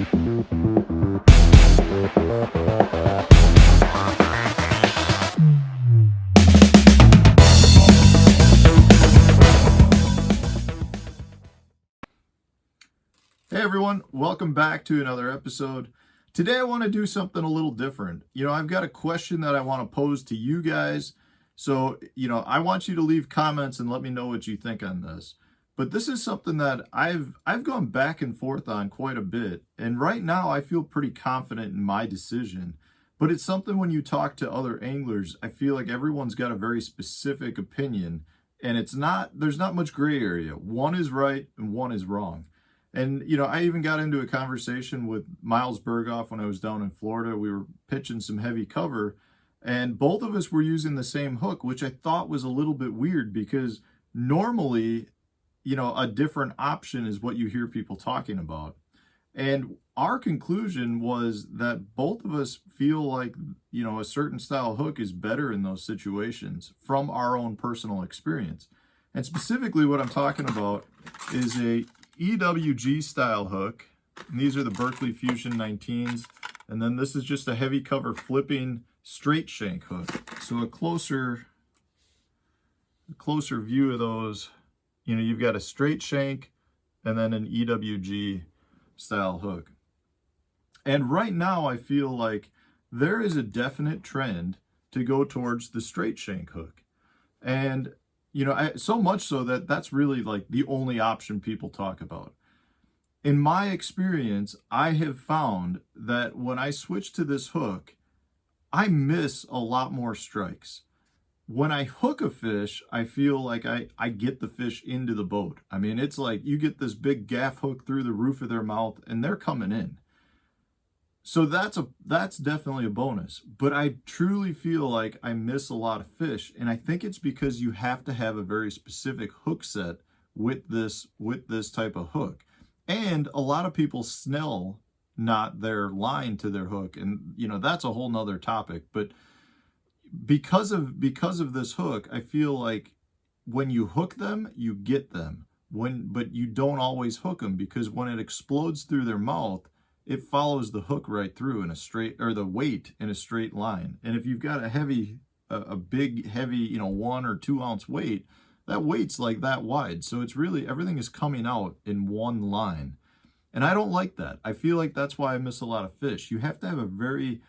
Hey everyone, welcome back to another episode. Today I want to do something a little different. I've got a question that I want to pose to you guys. So, I want you to leave comments and let me know what you think on this. But this is something that I've gone back and forth on quite a bit. And right now I feel pretty confident in my decision. But it's something when you talk to other anglers, I feel like everyone's got a very specific opinion. And there's not much gray area. One is right and one is wrong. And, I even got into a conversation with Miles Berghoff when I was down in Florida. We were pitching some heavy cover, and both of us were using the same hook, which I thought was a little bit weird because normally, a different option is what you hear people talking about. And our conclusion was that both of us feel like, a certain style hook is better in those situations from our own personal experience. And specifically what I'm talking about is a Ewg Style Hook, and these are the Berkeley Fusion 19s, and then this is just a heavy cover flipping Straight Shank hook. So a closer view of those, you've got a Straight Shank and then an Ewg Style Hook. And right now I feel like there is a definite trend to go towards the Straight Shank hook. And so much so that that's really like the only option people talk about. In my experience, I have found that when I switch to this hook, I miss a lot more strikes. When I hook a fish, I feel like I get the fish into the boat. I mean, it's like you get this big gaff hook through the roof of their mouth and they're coming in. So that's definitely a bonus, but I truly feel like I miss a lot of fish, and I think it's because you have to have a very specific hook set with this type of hook. And a lot of people snell knot their line to their hook, and that's a whole nother topic. But because of this hook, I feel like when you hook them, you get them. But you don't always hook them, because when it explodes through their mouth, it follows the hook right through in a straight, or the weight in a straight line. And if you've got a big, heavy, 1 or 2 ounce weight, that weight's like that wide. So it's really, everything is coming out in one line. And I don't like that. I feel like that's why I miss a lot of fish. You have to have a very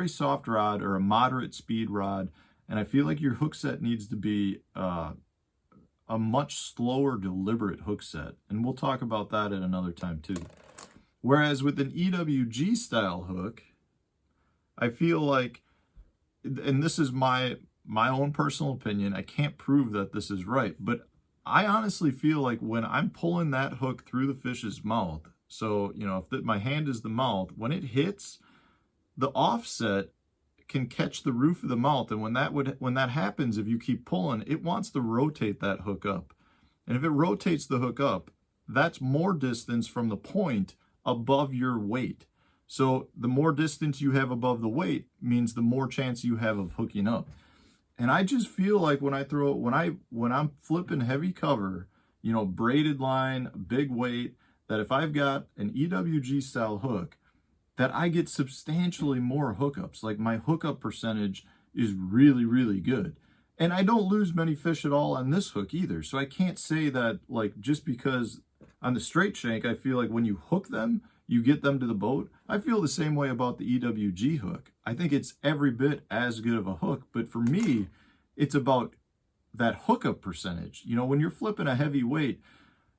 soft rod or a moderate speed rod. And I feel like your hook set needs to be, a much slower, deliberate hook set. And we'll talk about that at another time too. Whereas with an Ewg style hook, I feel like, and this is my own personal opinion, I can't prove that this is right, but I honestly feel like when I'm pulling that hook through the fish's mouth, so, if my hand is the mouth, when it hits, the offset can catch the roof of the mouth, and when that happens, if you keep pulling, it wants to rotate that hook up. And if it rotates the hook up, that's more distance from the point above your weight. So the more distance you have above the weight means the more chance you have of hooking up. And I just feel like when I'm flipping heavy cover, braided line, big weight, that if I've got an Ewg style hook, that I get substantially more hookups. Like my hookup percentage is really, really good. And I don't lose many fish at all on this hook either. So I can't say that, like, just because on the Straight Shank, I feel like when you hook them, you get them to the boat. I feel the same way about the Ewg hook. I think it's every bit as good of a hook. But for me, it's about that hookup percentage. When you're flipping a heavy weight,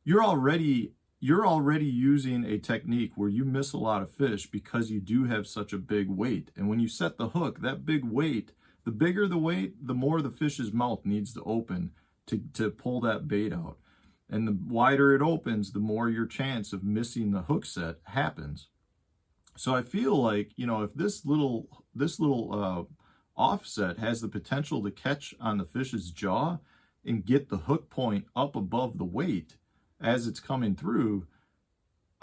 you're already using a technique where you miss a lot of fish because you do have such a big weight. And when you set the hook, that big weight, the bigger the weight, the more the fish's mouth needs to open to pull that bait out. And the wider it opens, the more your chance of missing the hook set happens. So I feel like, if this little offset has the potential to catch on the fish's jaw and get the hook point up above the weight as it's coming through,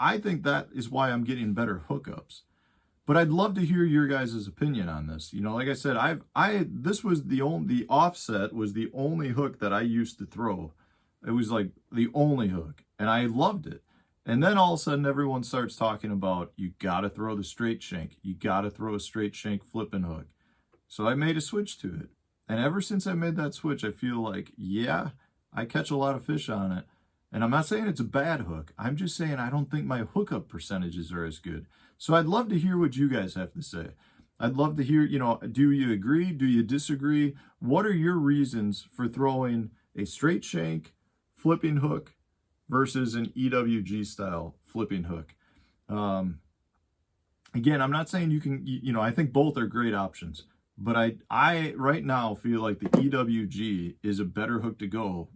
I think that is why I'm getting better hookups. But I'd love to hear your guys' opinion on this. Like I said, the offset was the only hook that I used to throw. It was like the only hook, and I loved it. And then all of a sudden everyone starts talking about, you got to throw the straight shank. You got to throw a straight shank flipping hook. So I made a switch to it. And ever since I made that switch, I feel like, yeah, I catch a lot of fish on it. And I'm not saying it's a bad hook. I'm just saying I don't think my hookup percentages are as good. So I'd love to hear what you guys have to say. I'd love to hear, do you agree? Do you disagree? What are your reasons for throwing a straight shank flipping hook versus an EWG style flipping hook? Again, I'm not saying you can, I think both are great options. But I right now feel like the EWG is a better hook to go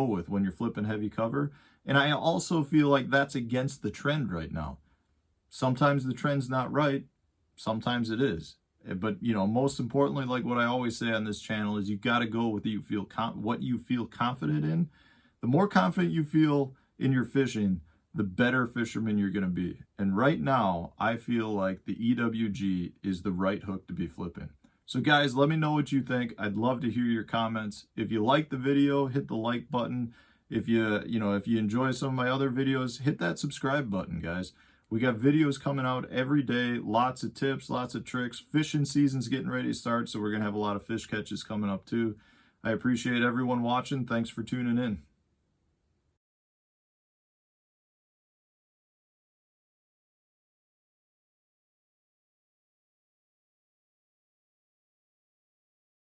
with when you're flipping heavy cover. And I also feel like that's against the trend right now. Sometimes the trend's not right. Sometimes it is. But, most importantly, like what I always say on this channel is you got to go with what you feel confident in. The more confident you feel in your fishing, the better fisherman you're going to be. And right now, I feel like the EWG is the right hook to be flipping. So guys, let me know what you think. I'd love to hear your comments. If you like the video, hit the like button. If you enjoy some of my other videos, hit that subscribe button, guys. We got videos coming out every day, lots of tips, lots of tricks. Fishing season's getting ready to start, so we're going to have a lot of fish catches coming up too. I appreciate everyone watching. Thanks for tuning in.